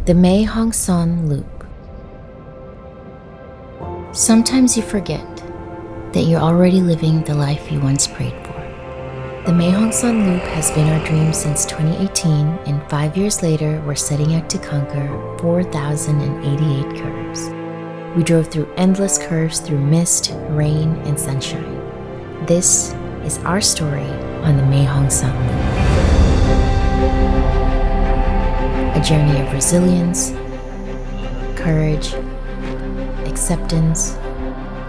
The Mae Hong Son Loop. Sometimes you forget that you're already living the life you once prayed for. The Mae Hong Son Loop has been our dream since 2018, and 5 years later, we're setting out to conquer 4,088 curves. We drove through endless curves through mist, rain, and sunshine. This is our story on the Mae Hong Son Loop. A journey of resilience, courage, acceptance,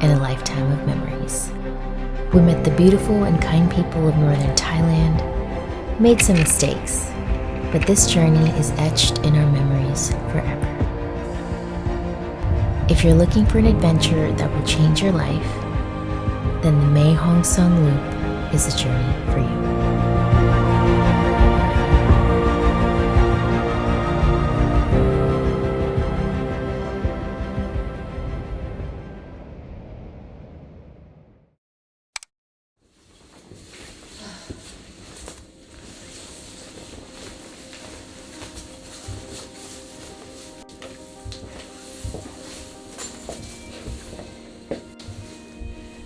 and a lifetime of memories. We met the beautiful and kind people of Northern Thailand, made some mistakes, but this journey is etched in our memories forever. If you're looking for an adventure that will change your life, then the Mae Hong Son Loop is a journey for you.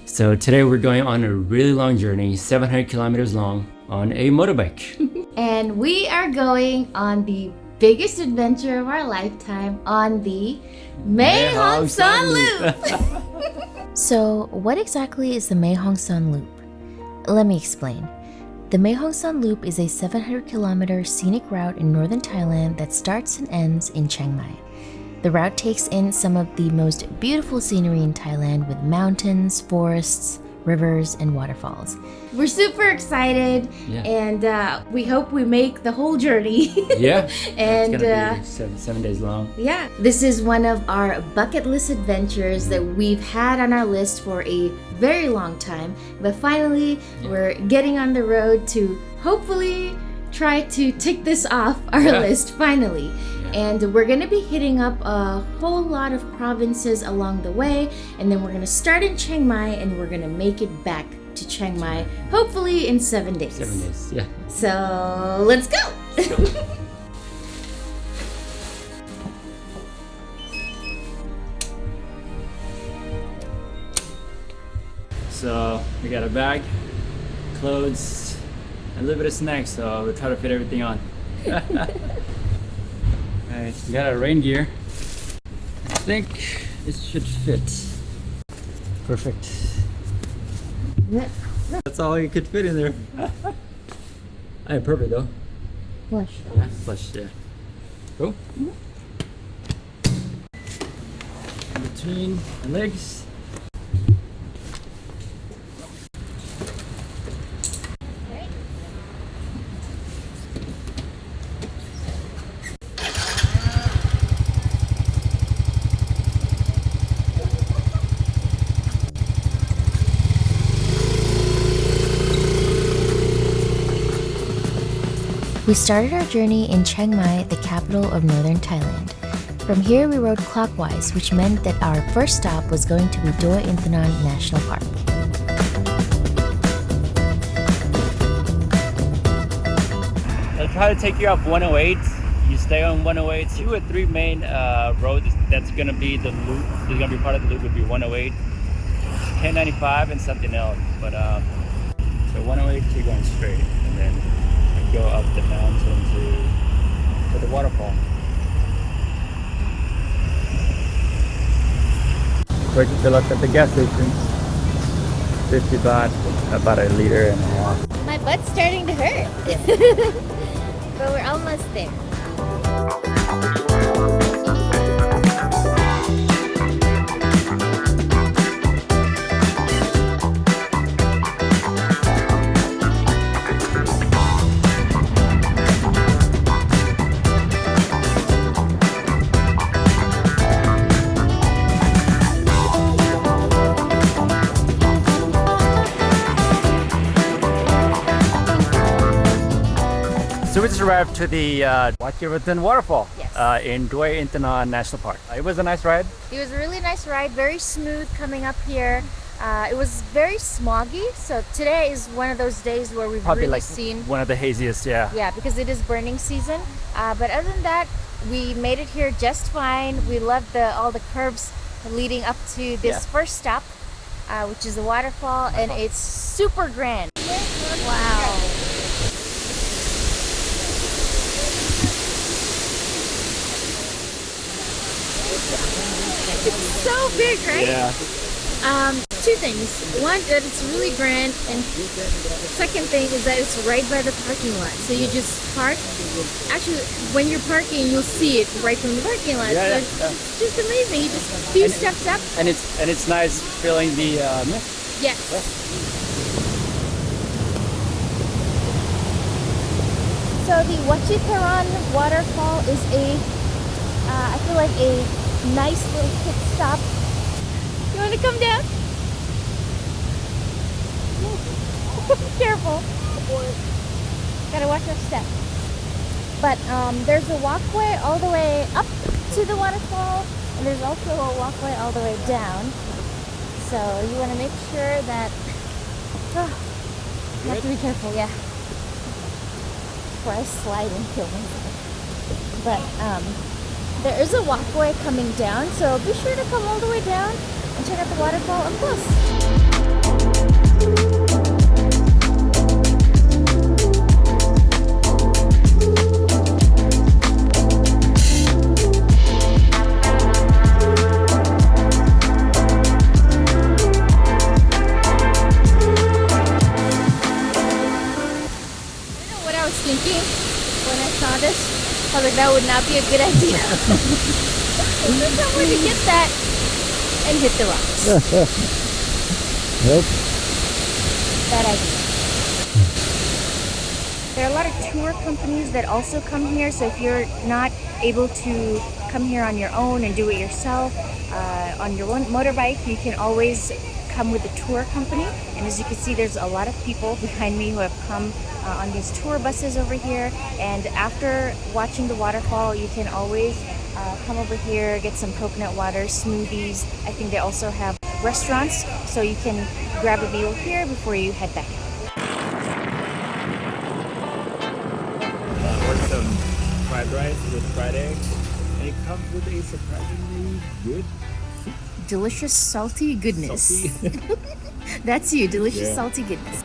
So today we're going on a really long journey, 700 kilometers long, on a motorbike. And we are going on the biggest adventure of our lifetime on the Mae Hong Son Loop. So, what exactly is the Mae Hong Son Loop? Let me explain. The Mae Hong Son Loop is a 700-kilometer scenic route in northern Thailand that starts and ends in Chiang Mai. The route takes in some of the most beautiful scenery in Thailand with mountains, forests, rivers, and waterfalls. We're super excited, and we hope we make the whole journey. Yeah, and it's gonna be seven days long. Yeah, this is one of our bucket list adventures that we've had on our list for a very long time, but finally we're getting on the road to hopefully try to tick this off our list finally. And we're gonna be hitting up a whole lot of provinces along the way, and then we're gonna start in Chiang Mai and we're gonna make it back to Chiang Mai, hopefully in 7 days. 7 days, yeah. So let's go! Let's go. So we got a bag, clothes, and a little bit of snacks, so we'll try to fit everything on. Alright, we got our rain gear. I think it should fit. Perfect. That's all you could fit in there. I am perfect though. Flush. Yeah, flush, yeah. Cool. In between the legs. We started our journey in Chiang Mai, the capital of northern Thailand. From here, we rode clockwise, which meant that our first stop was going to be Doi Inthanon National Park. I'll try to take you off 108. You stay on 108. 2 or 3 main roads that's going to be the loop. There's going to be part of the loop would be 108, 1095, and something else. But so 108, you're going straight, and then go up the mountain to the waterfall. Quick fill up at the gas station. 50 baht, about a liter and a half. My butt's starting to hurt. But we're almost there. So we just arrived to the Waseem waterfall Yes. in Doi Inthanon National Park. It was a nice ride. It was a really nice ride, very smooth coming up here. It was very smoggy, so today is one of those days where we've Probably really like seen one of the haziest, yeah. Yeah, because it is burning season. But other than that, we made it here just fine. We love all the curves leading up to this first stop, which is the waterfall, and it's super grand. Wow. It's so big, right? Yeah. Two things. One, that it's really grand, and second thing is that it's right by the parking lot. So you just park. Actually, when you're parking, you'll see it right from the parking lot. Yeah, so it's just amazing. You just a few steps up. And it's nice feeling the mist. Yes. So the Wachitaran waterfall is I feel like a nice little pit stop. You want to come down? Careful. Gotta watch our step. But there's a walkway all the way up to the waterfall, and there's also a walkway all the way down. So you want to make sure that you have to be careful, yeah. Before I slide and kill myself. But there is a walkway coming down, so be sure to come all the way down and check out the waterfall up close. Thinking when I saw this, I was like, that would not be a good idea. There's somewhere to get that and hit the rocks. Nope. Bad idea. There are a lot of tour companies that also come here, so if you're not able to come here on your own and do it yourself on your own motorbike, you can always come with a tour company. And as you can see, there's a lot of people behind me who have come on these tour buses over here, and after watching the waterfall you can always come over here, get some coconut water, smoothies. I think they also have restaurants, so you can grab a meal here before you head back out. Or some fried rice with fried eggs, and it comes with a surprisingly good, Delicious salty goodness. salty. That's you, delicious Yeah. salty goodness.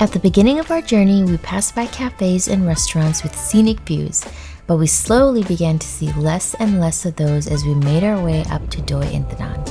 At the beginning of our journey, we passed by cafes and restaurants with scenic views, but we slowly began to see less and less of those as we made our way up to Doi Inthanon.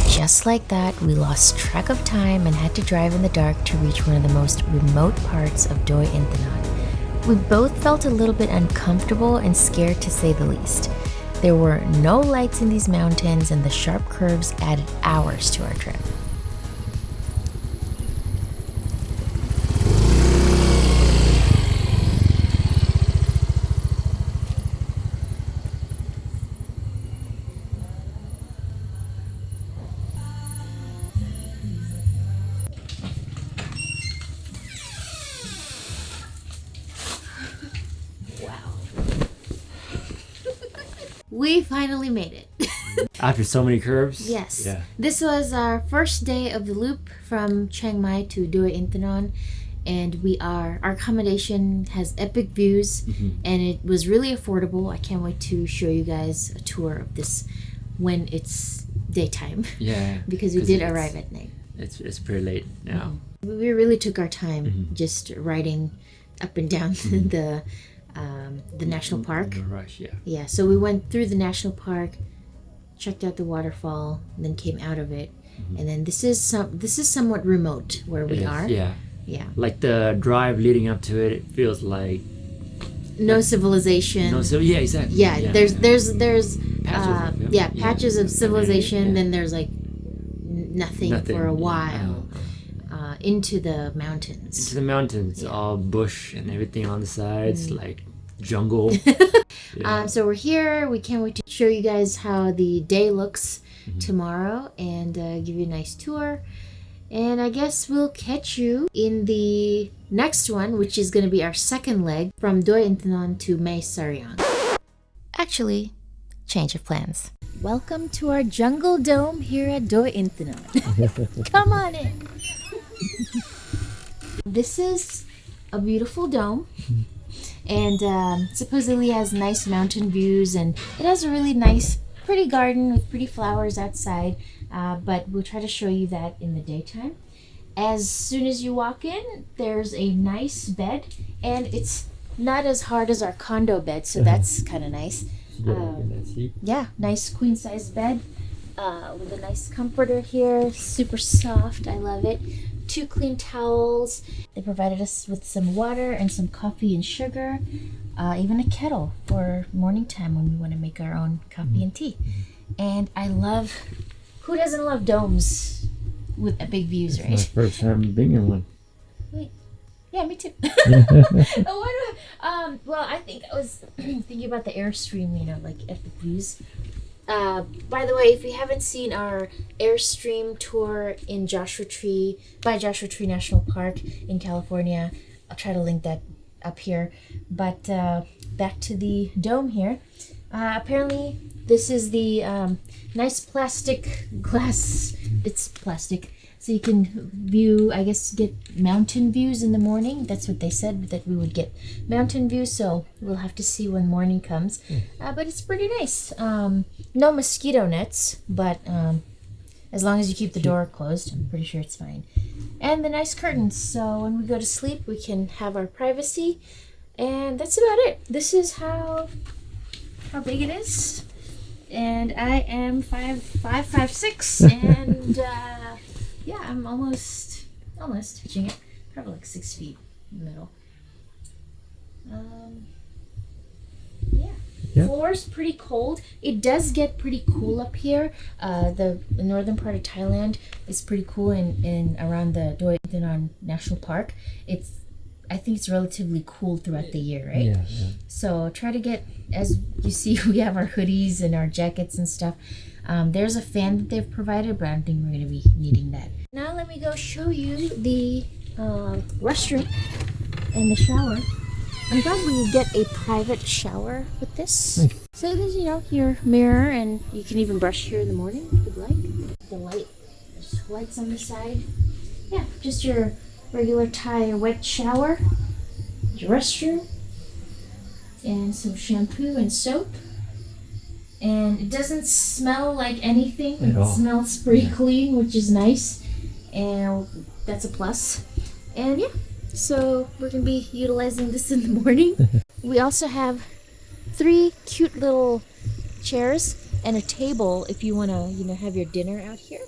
Just like that, we lost track of time and had to drive in the dark to reach one of the most remote parts of Doi Inthanon. We both felt a little bit uncomfortable and scared, to say the least. There were no lights in these mountains, and the sharp curves added hours to our trip. We finally made it. After so many curves? Yes. Yeah. This was our first day of the loop from Chiang Mai to Doi Inthanon, and our accommodation has epic views, and it was really affordable. I can't wait to show you guys a tour of this when it's daytime. Yeah. Because we did arrive at night. It's pretty late now. We really took our time just riding up and down the national park. No rush, yeah. Yeah, so we went through the national park, checked out the waterfall, and then came out of it. And then this is somewhat remote where we are. Yeah. Yeah. Like the drive leading up to it, it feels like No civilization. yeah, exactly. Yeah, there's patches of civilization. Yeah. Then there's like nothing for a while. Into the mountains. All bush and everything on the sides, like jungle. So we're here. We can't wait to show you guys how the day looks tomorrow and give you a nice tour. And I guess we'll catch you in the next one, which is going to be our second leg from Doi Intanon to Mae Sariang. Actually, change of plans. Welcome to our jungle dome here at Doi Intanon. Come on in. This is a beautiful dome, and supposedly has nice mountain views, and it has a really nice, pretty garden with pretty flowers outside, but we'll try to show you that in the daytime. As soon as you walk in, there's a nice bed, and it's not as hard as our condo bed, so that's kind of nice. Yeah, nice queen size bed with a nice comforter here, super soft. I love it. 2 clean towels. They provided us with some water and some coffee and sugar, even a kettle for morning time when we want to make our own coffee and tea. And I love, who doesn't love domes with big views, right? My first time being in one. Wait. Yeah, me too. Well, I think I was thinking about the Airstream, like at the views. By the way, if you haven't seen our Airstream tour in Joshua Tree National Park in California, I'll try to link that up here. But back to the dome here. Apparently, this is the nice plastic glass. It's plastic. So you can view, I guess, get mountain views in the morning. That's what they said, that we would get mountain views. So we'll have to see when morning comes. But it's pretty nice. No mosquito nets, but as long as you keep the door closed, I'm pretty sure it's fine. And the nice curtains. So when we go to sleep, we can have our privacy. And that's about it. This is how big it is. And I am 5'6", and yeah, I'm almost touching it. Probably like 6 feet in the middle. Yeah. Floor's pretty cold. It does get pretty cool up here. The northern part of Thailand is pretty cool in around the Doi Intanon National Park. I think it's relatively cool throughout the year, right? Yeah. So try to get, as you see, we have our hoodies and our jackets and stuff. There's a fan that they've provided, but I don't think we're going to be needing that. Now let me go show you the restroom and the shower. I'm glad we get a private shower with this. Nice. So there's, your mirror, and you can even brush here in the morning if you'd like. The light, there's lights on the side. Yeah, just your regular Thai wet shower, your restroom, and some shampoo and soap. And it doesn't smell like anything. It smells pretty clean, which is nice, and that's a plus. And yeah, so we're gonna be utilizing this in the morning. We also have 3 cute little chairs and a table if you want to, have your dinner out here,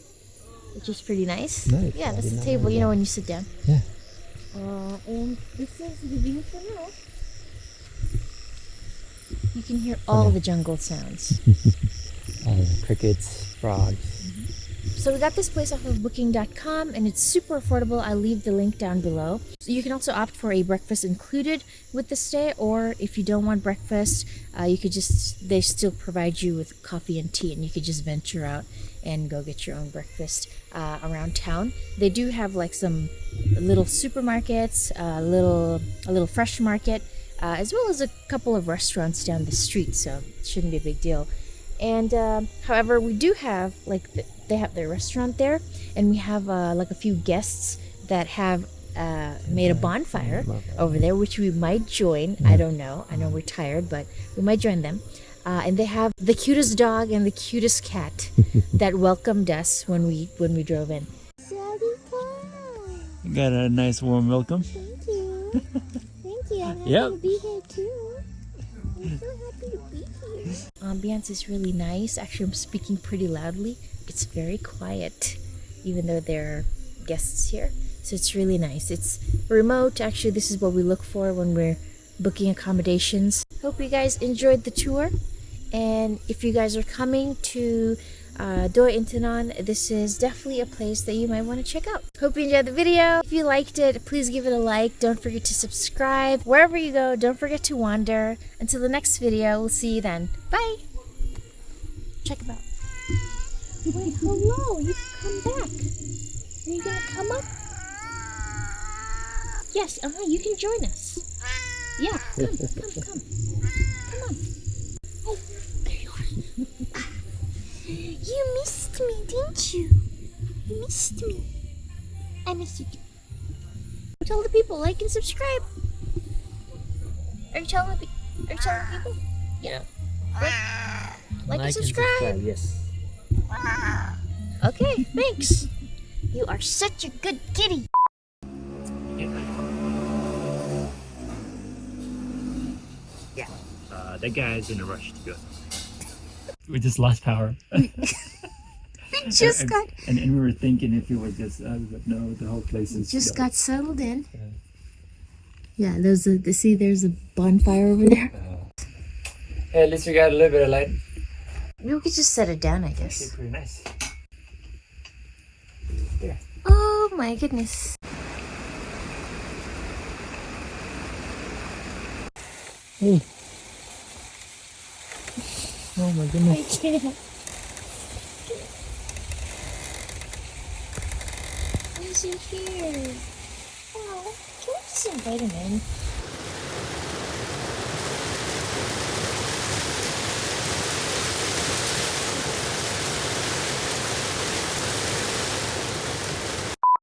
which is pretty nice. Yeah, that's the table, when you sit down. Yeah. And this is the view from now. You can hear all the jungle sounds. All the crickets, frogs. So we got this place off of booking.com, and it's super affordable. I'll leave the link down below. So you can also opt for a breakfast included with the stay, or if you don't want breakfast, they still provide you with coffee and tea, and you could just venture out and go get your own breakfast around town. They do have like some little supermarkets, a little fresh market, as well as a couple of restaurants down the street, so it shouldn't be a big deal. And however, we do have they have their restaurant there, and we have a few guests that have made a bonfire over there, which we might join. I don't know. I know we're tired, but we might join them. And they have the cutest dog and the cutest cat that welcomed us when we drove in. You got a nice warm welcome. Thank you. Thank you. I'm happy Yep. to be here too. I'm so happy to be here. Ambiance is really nice. Actually, I'm speaking pretty loudly. It's very quiet, even though there are guests here. So it's really nice. It's remote. Actually, this is what we look for when we're booking accommodations. Hope you guys enjoyed the tour. And if you guys are coming to Doi Intanon, this is definitely a place that you might want to check out. Hope you enjoyed the video. If you liked it, please give it a like. Don't forget to subscribe. Wherever you go, don't forget to wander. Until the next video, we'll see you then. Bye! Check them out. Wait, hello! You've come back. Are you gonna come up? Yes, you can join us. Yeah, come. Come on. Oh, there you are. You missed me, didn't you? You missed me. I missed you too. Tell the people, like and subscribe. Are you telling people? Yeah. Like and subscribe. Yes. Okay, thanks. You are such a good kitty. Yeah. That guy's in a rush to go. We just lost power. We just got and we were thinking if it was just us, but no, the whole place is just got settled in. Yeah, there's a bonfire over there. Hey, at least we got a little bit of light. Maybe we could just set it down, I guess. Actually pretty nice. There. Oh my goodness. Hey. Oh my goodness. I can't. Why is he here? Oh, can we just invite him in?